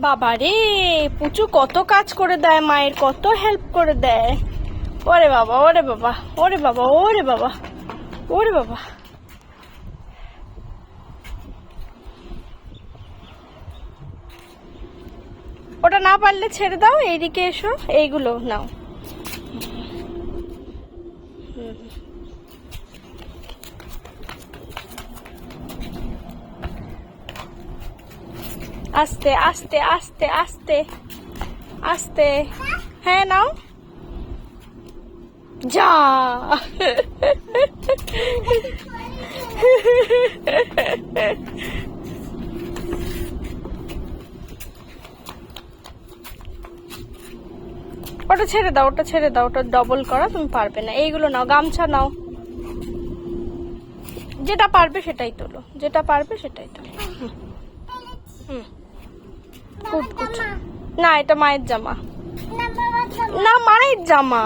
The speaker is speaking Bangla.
বাবা রে, পুচু কত কাজ করে দেয়, মায়ের কত হেল্প করে দেয়। ওরে বাবা, ওরে বাবা, ওরে বাবা, ওরে বাবা, ওরে বাবা। ওটা না পারলে ছেড়ে দাও, এইদিকে এসো, এইগুলো নাও। আস্তে আস্তে আস্তে আস্তে আস্তে, হ্যাঁ নাও। যা ওটা ছেড়ে দাও, ওটা ছেড়ে দাও, ওটা ডবল করা, তুমি পারবে না। এইগুলো নাও, গামছা নাও, যেটা পারবে সেটাই তোলো, যেটা পারবে সেটাই তোলো। Good good. না, এটা মায়ের জামা, না মায়ের জামা।